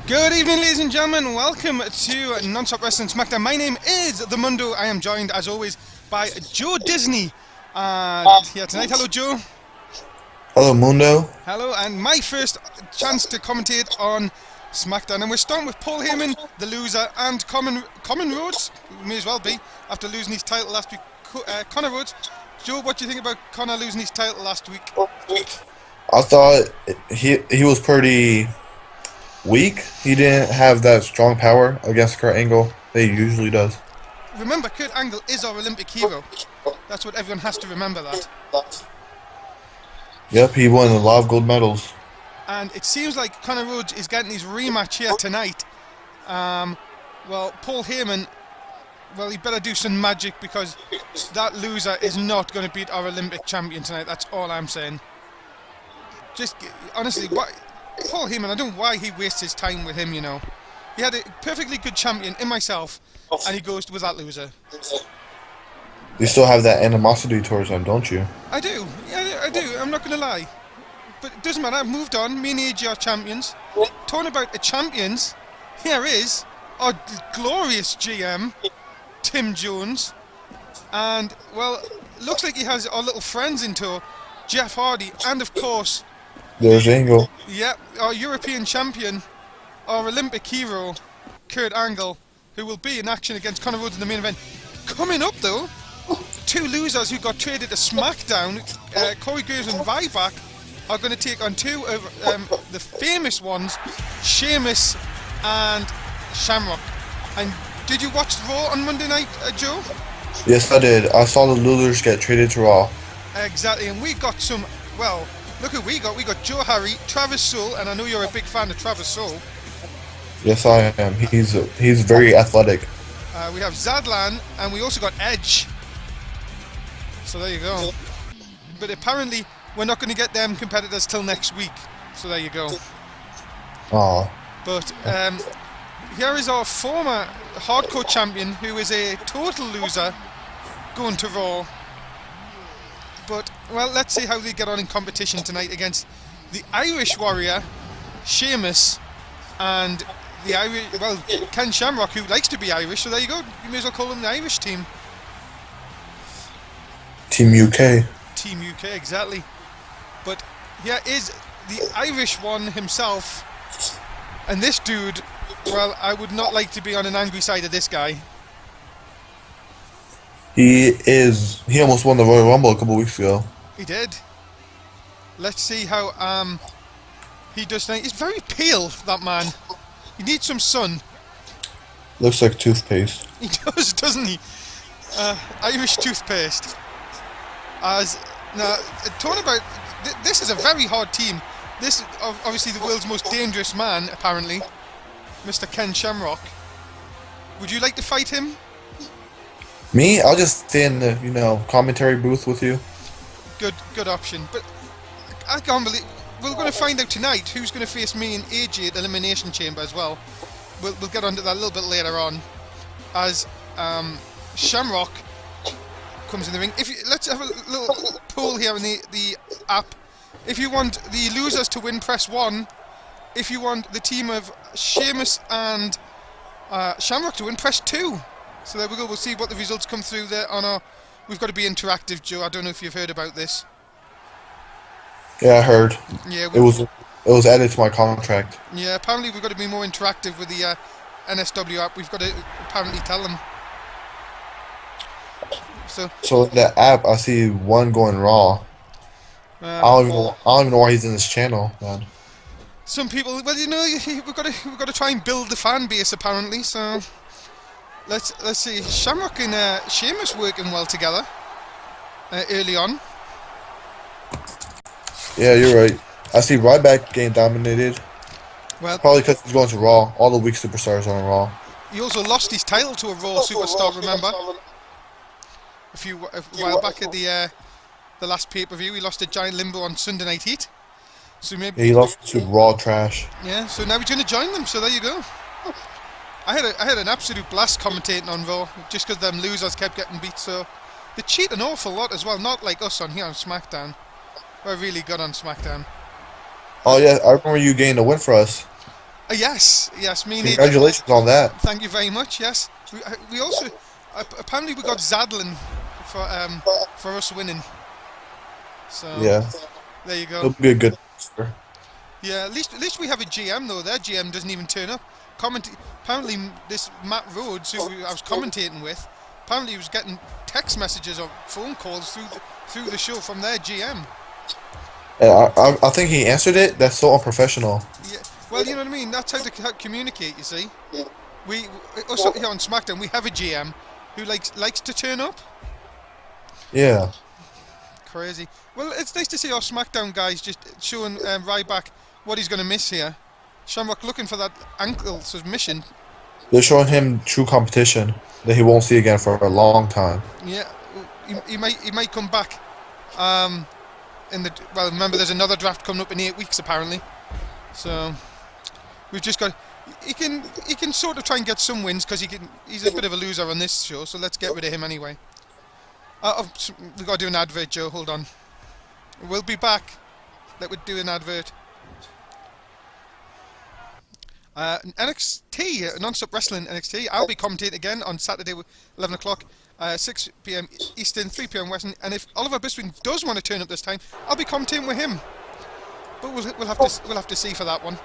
Good evening, ladies and gentlemen. Welcome to Non-Stop Wrestling Smackdown. My name is the Mundo. I am joined, as always, by Joe Disney. Here tonight. Hello, Joe. Hello, Mundo. Hello, and my first chance to commentate on Smackdown. And we're starting with Paul Heyman, the loser, and Common Rhodes, who may as well be, after losing his title last week. Connor Rhodes. Joe, what do you think about Connor losing his title last week? I thought he was pretty weak. He didn't have that strong power against Kurt Angle that he usually does. Remember, Kurt Angle is our Olympic hero. That's what everyone has to remember, that. Yep, he won a lot of gold medals. And it seems like Connor Rhodes is getting his rematch here tonight. Well, Paul Heyman, well, he better do some magic, because that loser is not going to beat our Olympic champion tonight. That's all I'm saying. Just, honestly, Paul Heyman, I don't know why he wastes his time with him, you know. He had a perfectly good champion in myself, and he goes with that loser. You still have that animosity towards him, don't you? I do. Yeah, I do. I'm not going to lie. But it doesn't matter. I've moved on. Me and AJ are champions. Talking about the champions, here is our glorious GM, Tim Jones. And, well, looks like he has our little friends in tow, Jeff Hardy, and, of course... There's Angle. Yep, our European champion, our Olympic hero, Kurt Angle, who will be in action against Connor Rhodes in the main event. Coming up, though, two losers who got traded to Smackdown, Corey Graves and Ryback, are going to take on two of the famous ones, Sheamus and Shamrock. And did you watch Raw on Monday night, Joe? Yes, I did. I saw the losers get traded to Raw. Exactly, and we got some, well, look who we got. We got Joe Harry, Travis Soule, and I know you're a big fan of Travis Soule. Yes, I am. He's very athletic. We have Zadlan, and we also got Edge. So there you go. But apparently, we're not going to get them competitors till next week. So there you go. Aw. But here is our former hardcore champion, who is a total loser, going to Raw. But, well, let's see how they get on in competition tonight against the Irish Warrior, Sheamus, and the Irish, well, Ken Shamrock, who likes to be Irish, so there you go. You may as well call him the Irish team. Team UK. Team UK, exactly. But here is the Irish one himself. And this dude, well, I would not like to be on an angry side of this guy. He almost won the Royal Rumble a couple weeks ago. He did. Let's see how he does tonight. He's very pale, that man. He needs some sun. Looks like toothpaste. He does, doesn't he? Irish toothpaste. Now, talking about... this is a very hard team. This is obviously the world's most dangerous man, apparently. Mr. Ken Shamrock. Would you like to fight him? Me? I'll just stay in the, commentary booth with you. Good option. But I can't believe... We're going to find out tonight who's going to face me and AJ at Elimination Chamber as well. We'll get onto that a little bit later on. As Shamrock comes in the ring. Let's have a little poll here in the app. If you want the losers to win, press 1. If you want the team of Sheamus and Shamrock to win, press 2. So there we go. We'll see what the results come through there on our... We've got to be interactive, Joe. I don't know if you've heard about this. Yeah, I heard. Yeah, it was added to my contract. Yeah, apparently we've got to be more interactive with the NSW app. We've got to apparently tell them. So in the app, I see one going Raw. I don't even know why he's in this channel, man. Some people, well, we've got to try and build the fan base apparently. So let's see. Shamrock and Sheamus working well together early on. Yeah, you're right. I see Ryback getting dominated. Well, probably because he's going to Raw. All the weak superstars are on Raw. He also lost his title to a Raw superstar. Remember, a while back at the last pay-per-view, he lost to Giant Limbo on Sunday Night Heat. So maybe he lost to Raw Trash. Yeah, so now he's going to join them. So there you go. I had an absolute blast commentating on Raw, just because them losers kept getting beat. So they cheat an awful lot as well. Not like us on here on Smackdown. We're really good on Smackdown. Oh yeah, I remember you getting a win for us. Yes, me and AJ. Congratulations on that. Thank you very much. Yes, we also apparently we got Zadlin for us winning. So Yeah, there you he'll go. be a good. Yeah, at least we have a GM though. Their GM doesn't even turn up. Apparently this Matt Rhodes, who I was commentating with, apparently he was getting text messages or phone calls through the show from their GM. I think he answered it. That's so unprofessional. Yeah, well, you know what I mean. That's how to communicate. You see, we also here on Smackdown we have a GM who likes to turn up. Yeah. Crazy. Well, it's nice to see our Smackdown guys just showing Ryback what he's going to miss here. Shamrock looking for that ankle submission. They're showing him true competition that he won't see again for a long time. Yeah, he might come back. Remember there's another draft coming up in 8 weeks apparently. So we've just got. He can sort of try and get some wins because he's a bit of a loser on this show. So let's get rid of him anyway. We've got to do an advert, Joe. Hold on. We'll be back. Let me do an advert. NXT, Non-Stop Wrestling NXT. I'll be commentating again on Saturday, 11 o'clock, 6 p.m. Eastern, 3 p.m. Western. And if Oliver Bisping does want to turn up this time, I'll be commentating with him. But we'll have to see for that one.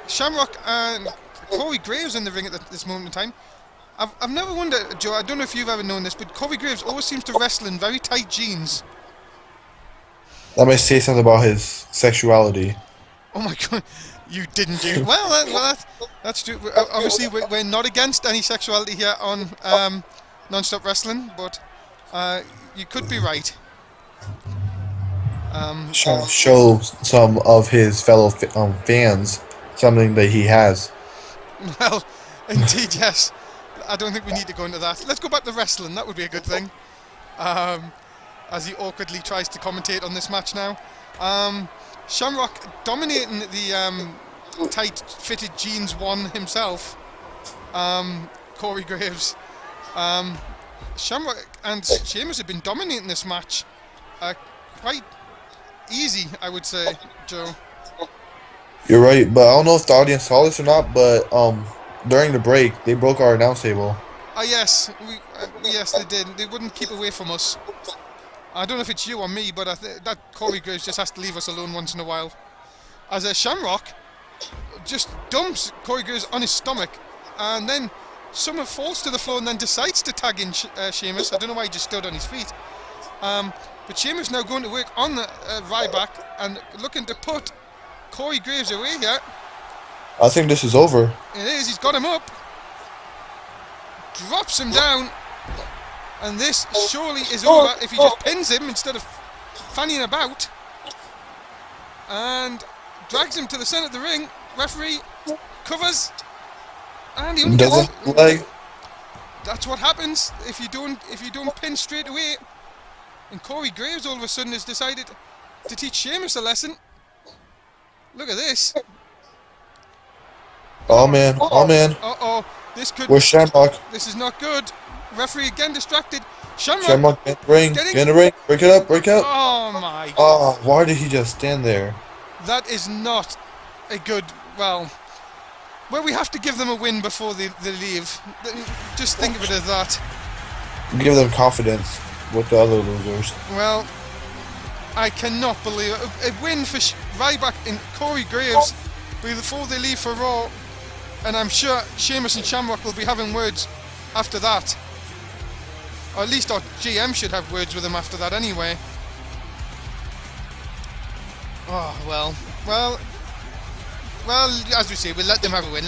Shamrock and Corey Graves in the ring at this moment in time. I've never wondered, Joe, I don't know if you've ever known this, but Corey Graves always seems to wrestle in very tight jeans. That may say something about his sexuality. Oh my god, you didn't do well. That's true. Obviously, we're not against any sexuality here on Non-Stop Wrestling, but you could be right. Show some of his fellow fans something that he has. Well, indeed, yes. I don't think we need to go into that. Let's go back to wrestling. That would be a good thing. As he awkwardly tries to commentate on this match now. Shamrock dominating the tight-fitted jeans one himself. Corey Graves. Shamrock and Sheamus have been dominating this match. Quite easy, I would say, Joe. You're right, but I don't know if the audience saw this or not, but during the break, they broke our announce table. Yes, yes they did. They wouldn't keep away from us. I don't know if it's you or me, but that Corey Graves just has to leave us alone once in a while. As a Shamrock just dumps Corey Graves on his stomach, and then someone falls to the floor and then decides to tag in Sheamus. I don't know why he just stood on his feet. But Sheamus now going to work on the Ryback and looking to put Corey Graves away here. I think this is over. It is, he's got him up. Drops him down. And this surely is over if he just pins him instead of fanning about. And drags him to the centre of the ring. Referee covers. And he only gets leg. That's what happens if you don't pin straight away. And Corey Graves all of a sudden has decided to teach Sheamus a lesson. Look at this. Oh man. Uh-oh. Where's Shamrock? This is not good. Referee again distracted. Shamrock, get in the ring. Get in the ring. Break it up. Oh my. Oh, why did he just stand there? That is not a good, well, we have to give them a win before they leave. Just think of it as that. Give them confidence with the other losers. Well, I cannot believe it. A win for Ryback and Corey Graves before they leave for Raw. And I'm sure Sheamus and Shamrock will be having words after that. Or at least our GM should have words with him after that anyway. Oh, well, as we say, we'll let them have a win.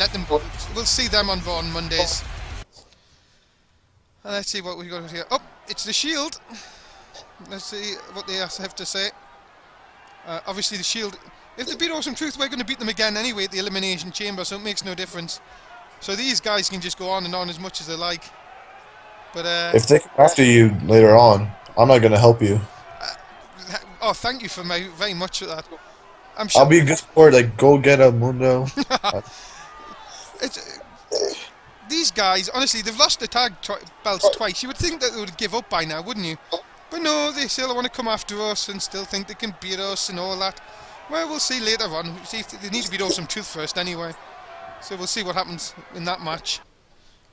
We'll see them on Raw on Mondays. Let's see what we got here. Oh, it's the Shield. Let's see what they have to say. Obviously, the Shield. If they beat Awesome Truth, we're going to beat them again anyway at the Elimination Chamber, so it makes no difference. So these guys can just go on and on as much as they like. But if they come after you later on, I'm not going to help you. Thank you very much for that. I'm sure I'll be a good sport. Like, go get a Mundo. These guys, honestly, they've lost the tag belts twice. You would think that they would give up by now, wouldn't you? But no, they still want to come after us and still think they can beat us and all that. Well, we'll see later on. See if they need to beat Awesome Truth first anyway. So we'll see what happens in that match.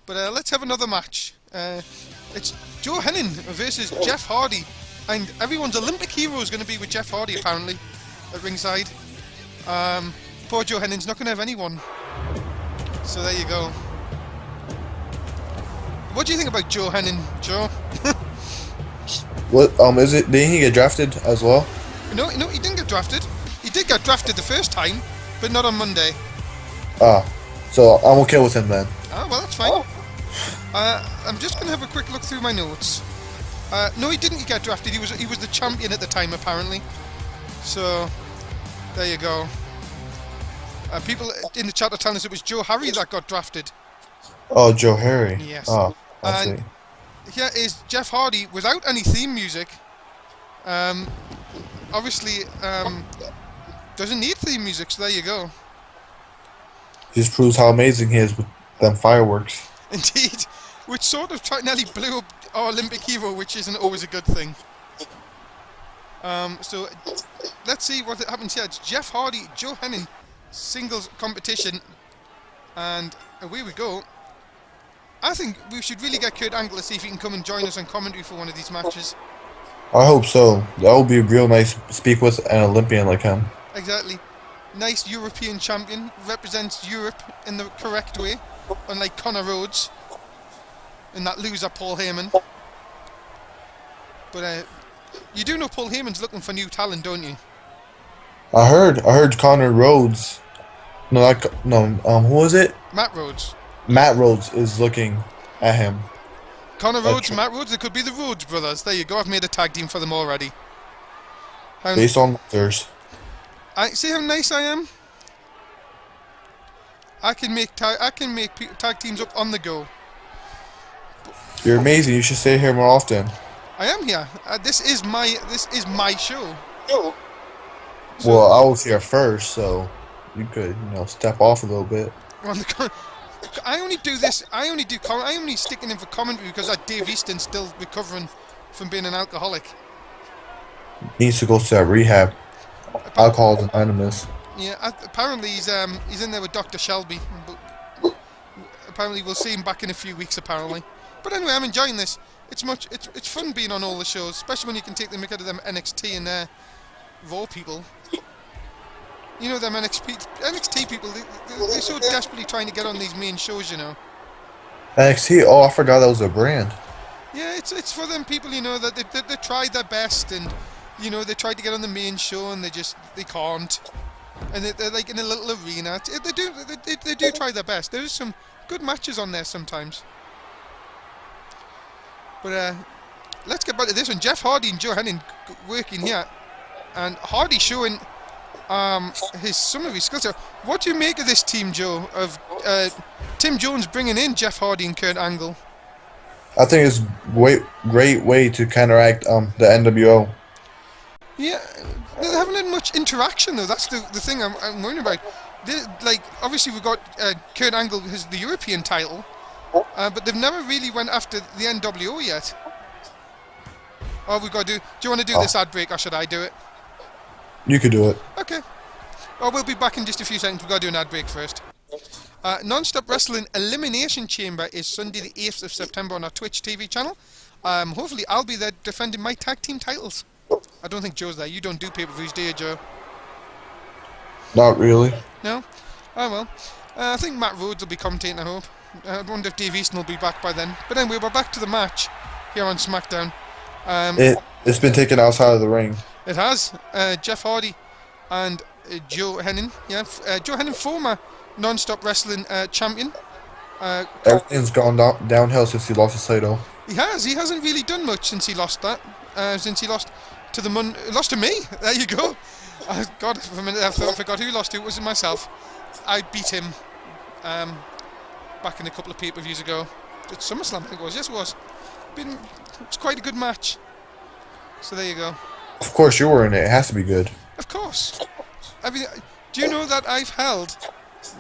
But let's have another match. It's Joe Hennin versus Jeff Hardy. And everyone's Olympic hero is going to be with Jeff Hardy, apparently, at ringside. Poor Joe Hennin's not going to have anyone. So there you go. What do you think about Joe Hennin, Joe? What is it? Didn't he get drafted as well? No, he didn't get drafted. He did get drafted the first time, but not on Monday. So I'm okay with him then. Well, that's fine. I'm just going to have a quick look through my notes. No, he didn't get drafted. He was the champion at the time, apparently. So there you go. People in the chat are telling us it was Joe Harry that got drafted. Oh, Joe Harry. Yes. Oh, I see. Here is Jeff Hardy without any theme music. Obviously, doesn't need theme music, so there you go. Just proves how amazing he is with them fireworks. Indeed, which sort of nearly blew up our Olympic hero, which isn't always a good thing. So let's see what happens here. It's Jeff Hardy, Joe Hennin, singles competition, and away we go. I think we should really get Kurt Angle to see if he can come and join us on commentary for one of these matches. I hope so. That would be real nice to speak with an Olympian like him. Exactly. Nice European champion, represents Europe in the correct way, unlike Connor Rhodes and that loser Paul Heyman. But you do know Paul Heyman's looking for new talent, don't you? I heard Connor Rhodes. Who was it? Matt Rhodes. Matt Rhodes is looking at him. Connor Rhodes, Matt Rhodes, it could be the Rhodes brothers. There you go, I've made a tag team for them already. Based on others. See how nice I am? I can make tag teams up on the go. You're amazing. You should stay here more often. I am here. This is my show. So, well, I was here first, so you could, step off a little bit. I only do this. I only sticking in for commentary because Dave Easton's still recovering from being an alcoholic. Needs to go to that rehab. Alcohol's Anonymous. Yeah, apparently he's in there with Dr. Shelby. But apparently we'll see him back in a few weeks. Apparently, but anyway, I'm enjoying this. It's fun being on all the shows, especially when you can take the mick out of them NXT and Raw people. You know them NXT people. They're so desperately trying to get on these main shows. NXT. Oh, I forgot that was a brand. Yeah, it's for them people. That they tried their best and. They tried to get on the main show and they can't. And they're like in a little arena. They do try their best. There's some good matches on there sometimes. But let's get back to this one. Jeff Hardy and Joe Hennin working here. And Hardy showing some of his skills. What do you make of this team, Joe? Of Tim Jones bringing in Jeff Hardy and Kurt Angle? I think it's a great way to counteract the NWO. Yeah, they haven't had much interaction though. That's the thing I'm worried about. Obviously we've got Kurt Angle has the European title, but they've never really went after the NWO yet. Oh, we've got to do. Do you want to do this ad break, or should I do it? You could do it. Okay. Oh, we'll be back in just a few seconds. We've got to do an ad break first. Non-Stop Wrestling Elimination Chamber is Sunday the 8th of September on our Twitch TV channel. Hopefully I'll be there defending my tag team titles. I don't think Joe's there. You don't do pay-per-views, do you, Joe? Not really. No? Oh, well. I think Matt Rhodes will be commentating, I hope. I wonder if Dave Easton will be back by then. But anyway, we're back to the match here on Smackdown. It's been taken outside of the ring. It has. Jeff Hardy and Joe Hennin. Yeah, Joe Hennin, former Non-Stop Wrestling champion. Everything's gone downhill since he lost his title. He has. He hasn't really done much since he lost that. Since he lost to lost to me. There you go. God, for a minute I forgot who lost to. It wasn't myself. I beat him back in a couple of pay-per-views ago. At SummerSlam, I think it was. Yes, it was. It's quite a good match. So there you go. Of course, you were in it. It has to be good. Of course. I mean, do you know that I've held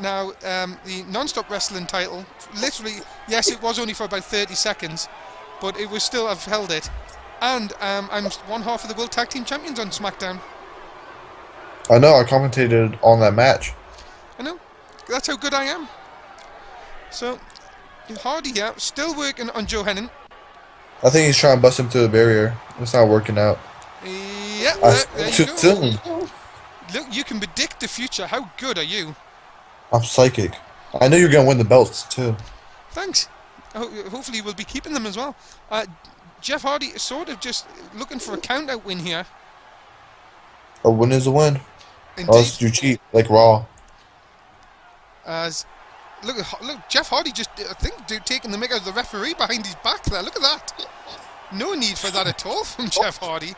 now the Non-Stop Wrestling title? Literally, yes, it was only for about 30 seconds, but it was still, I've held it. And I'm one half of the World Tag Team Champions on SmackDown. I know. I commentated on that match. I know. That's how good I am. So, Hardy, yeah, still working on Joe Hennon. I think he's trying to bust him through the barrier. It's not working out. Yeah, there Too you go. soon. Look, you can predict the future. How good are you? I'm psychic. I know you're gonna win the belts too. Thanks. Hopefully we'll be keeping them as well. Jeff Hardy is sort of just looking for a count-out win here. A win is a win. Indeed. Or else you cheat, like Raw. As look, Jeff Hardy just taking the mick out of the referee behind his back there. Look at that. No need for that at all from Jeff Hardy.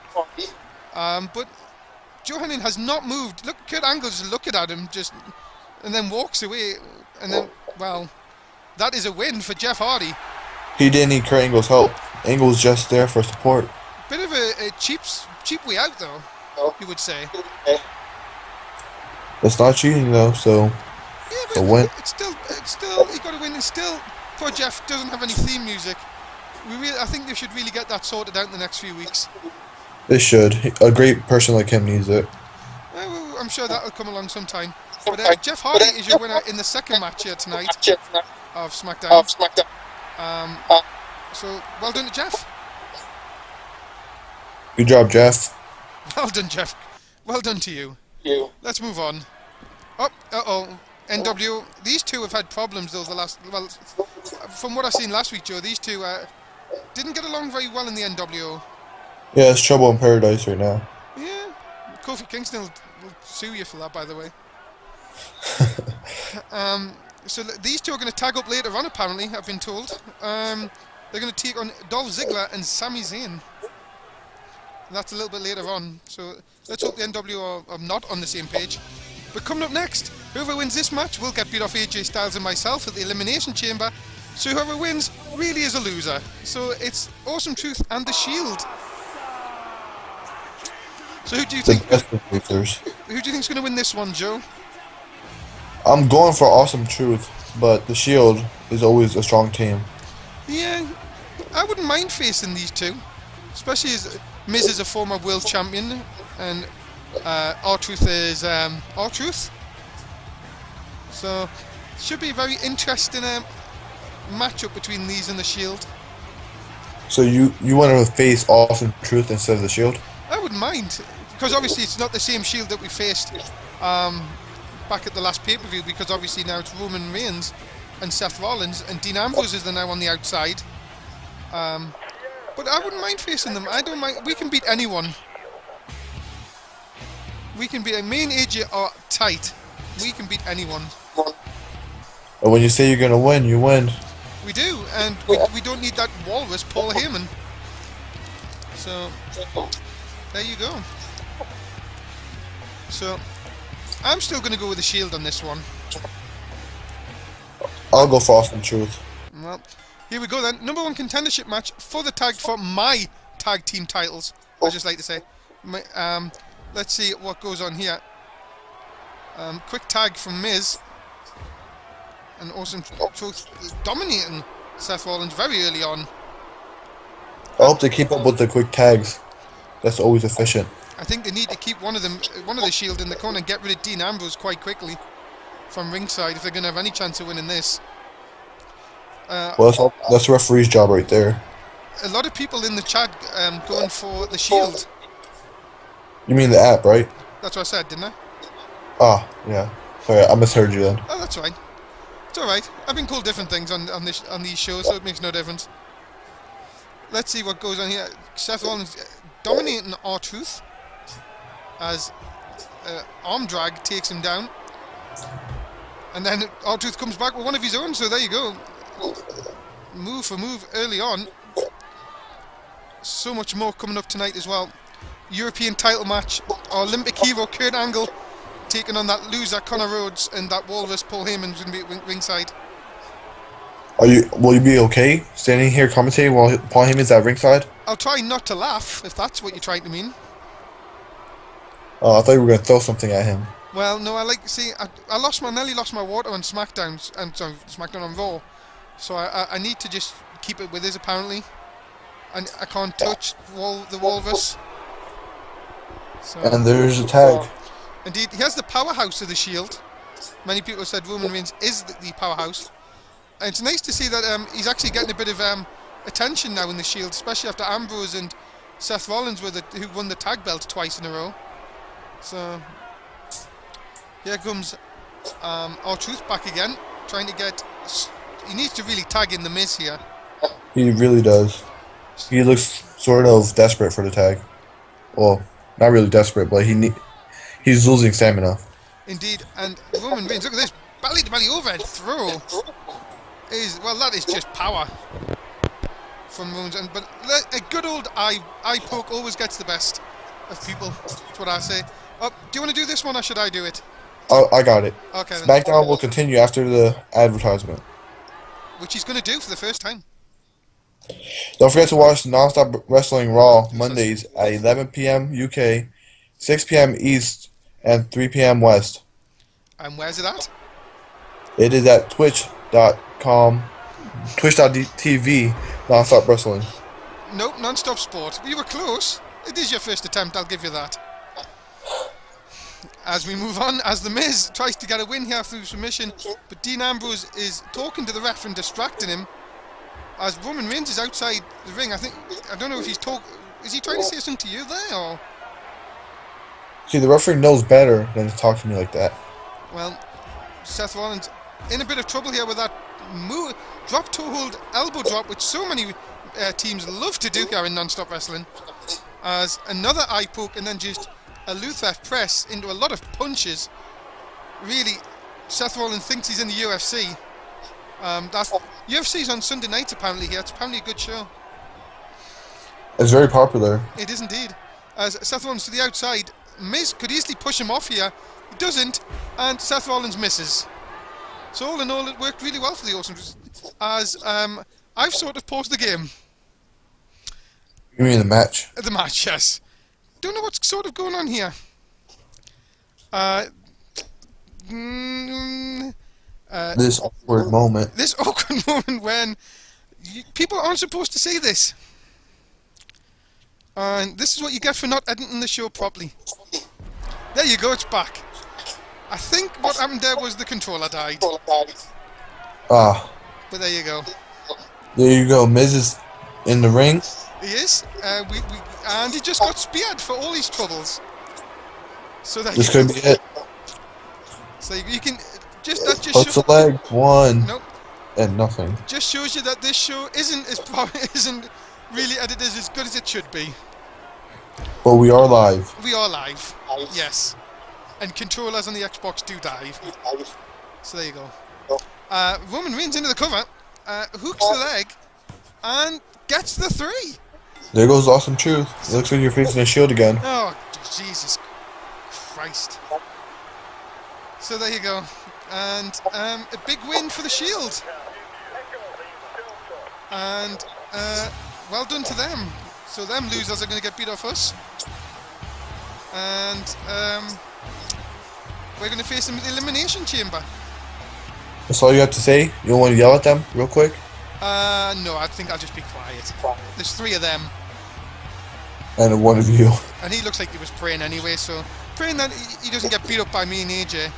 But Joe Hennon has not moved. Look, Kurt Angle's looking at him just, and then walks away. And then, well, that is a win for Jeff Hardy. He didn't need Kurt Angle's help. Angle's just there for support. Bit of a cheap way out, though. You would say. It's not cheating though, so Yeah, it's a win. It's still, you got to win. It's still, poor Jeff doesn't have any theme music. I think they should really get that sorted out in the next few weeks. They should. A great person like him needs it. Well, I'm sure that'll come along sometime. But Jeff Hardy is your winner in the second match here tonight of Smackdown. So, well done to Jeff. Good job, Jeff. Well done, Jeff. Well done to you. Let's move on. Oh, NWO. These two have had problems though. From what I've seen last week, Joe, these two didn't get along very well in the NWO. Yeah, it's trouble in paradise right now. Yeah, Kofi Kingston will sue you for that, by the way. So these two are going to tag up later on, apparently, I've been told. They're going to take on Dolph Ziggler and Sami Zayn. That's a little bit later on, so let's hope the NWO are not on the same page. But coming up next, whoever wins this match will get beat off AJ Styles and myself at the Elimination Chamber. So whoever wins really is a loser. So it's Awesome Truth and The Shield. So who do you think? The best of losers. Who do you think's going to win this one, Joe? I'm going for Awesome Truth, but the Shield is always a strong team. Yeah, I wouldn't mind facing these two, especially as Miz is a former world champion and R-Truth is R-Truth. So should be a very interesting matchup between these and the Shield. So you want to face Awesome Truth instead of the Shield? I wouldn't mind, because obviously it's not the same Shield that we faced back at the last pay-per-view, because obviously now it's Roman Reigns and Seth Rollins, and Dean Ambrose is now on the outside. But I wouldn't mind facing them. I don't mind. We can beat anyone. We can beat. Me and AJ are tight. We can beat anyone. But when you say you're gonna win, you win. We do, and we don't need that walrus, Paul Heyman. So there you go. So I'm still going to go with the Shield on this one. I'll go for Awesome Truth. Well, here we go then. Number 1 contendership match for my tag team titles. I just like to say. Let's see what goes on here. Quick tag from Miz. And Awesome Truth dominating Seth Rollins very early on. I hope they keep up with the quick tags. That's always efficient. I think they need to keep one of the Shield in the corner and get rid of Dean Ambrose quite quickly from ringside if they're going to have any chance of winning this. Well, that's the referee's job right there. A lot of people in the chat going for the Shield. You mean the app, right? That's what I said, didn't I? Ah, yeah. Sorry, I misheard you then. Oh, that's right. It's alright. I've been called different things on these shows, so it makes no difference. Let's see what goes on here. Seth Rollins dominating R-Truth as arm drag takes him down. And then R-Truth comes back with one of his own, so there you go. Move for move early on. So much more coming up tonight as well. European title match. Our Olympic hero Kurt Angle taking on that loser Connor Rhodes, and that walrus Paul Heyman's going to be at ringside. Will you be okay standing here commentating while Paul Heyman's at ringside? I'll try not to laugh, if that's what you're trying to mean. Oh, I thought you were going to throw something at him. Well, no, I nearly lost my water on Smackdown on Raw. So I need to just keep it with us, apparently. And I can't touch the walrus. So. And there's a tag. Indeed, he has the powerhouse of the Shield. Many people have said Roman Reigns is the powerhouse. And it's nice to see that he's actually getting a bit of attention now in the Shield, especially after Ambrose and Seth Rollins who won the tag belt twice in a row. So here comes R-Truth back again, trying to get... He needs to really tag in the Miz here. He really does. He looks sort of desperate for the tag. Well, not really desperate, but he's losing stamina. Indeed, and Roman Reigns, look at this, belly-to-belly overhead throw. That is just power from Roman Reigns. But a good old eye poke always gets the best of people. That's what I say. Oh, do you want to do this one, or should I do it? Oh, I got it. Okay, then. Smackdown will continue after the advertisement. Which he's going to do for the first time. Don't forget to watch Nonstop Wrestling Raw Mondays at 11 p.m. UK, 6 p.m. East, and 3 p.m. West. And where's it at? It is at twitch.tv Nonstop Wrestling. Nope, Non-Stop Sport. You were close. It is your first attempt, I'll give you that. As we move on, as The Miz tries to get a win here through submission, but Dean Ambrose is talking to the ref and distracting him. As Roman Reigns is outside the ring, I don't know if he's is he trying to say something to you there, or? See, the referee knows better than to talk to me like that. Well, Seth Rollins in a bit of trouble here with that drop toe hold elbow drop, which so many teams love to do here in Non-Stop Wrestling. As another eye poke and then just a Luther press into a lot of punches. Really, Seth Rollins thinks he's in the UFC. UFC's on Sunday nights apparently here. It's apparently a good show. It's very popular. It is indeed. As Seth Rollins to the outside, Miz could easily push him off here. He doesn't, and Seth Rollins misses. So all in all, it worked really well for the Awesome. As I've sort of paused the game. You mean the match? The match, yes. Don't know what's sort of going on here. This awkward moment. This awkward moment when people aren't supposed to say this. And this is what you get for not editing the show properly. There you go, it's back. I think what happened there was the controller died. Ah. But there you go. There you go. Miz is in the ring. He is. And he just got speared for all his troubles. So that This could be it. So you can just Puts the leg. One. Nope. And nothing. Just shows you that this show isn't really edited as good as it should be. But we are live. We are live. Yes. And controllers on the Xbox do dive. So there you go. Roman Reigns into the cover, hooks the leg, and gets the 3. There goes Awesome Truth. It looks like you're facing a Shield again. Oh, Jesus Christ. So there you go. And a big win for the Shield. And well done to them. So them losers are going to get beat off us. And we're going to face them in the Elimination Chamber. That's all you have to say? You don't want to yell at them real quick? No, I think I'll just be quiet. There's 3 of them. And one of you. And he looks like he was praying anyway, so praying that he doesn't get beat up by me and AJ.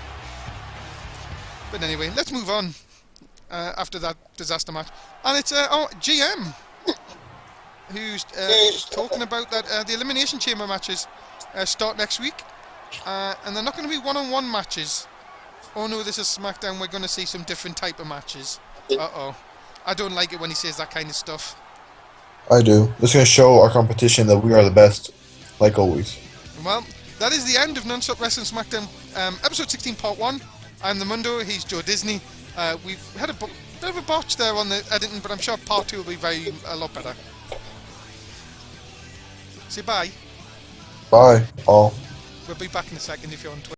But anyway, let's move on after that disaster match. And it's GM who's talking about that the Elimination Chamber matches start next week. And they're not going to be one-on-one matches. Oh no, this is SmackDown, we're going to see some different type of matches. Uh-oh. I don't like it when he says that kind of stuff. I do. It's going to show our competition that we are the best, like always. Well, that is the end of Non-Stop Wrestling SmackDown, episode 16, part 1. I'm the Mundo, he's Joe Disney. We've had a bit of a botch there on the editing, but I'm sure part 2 will be a lot better. Say bye. Bye, all. We'll be back in a second if you're on Twitter.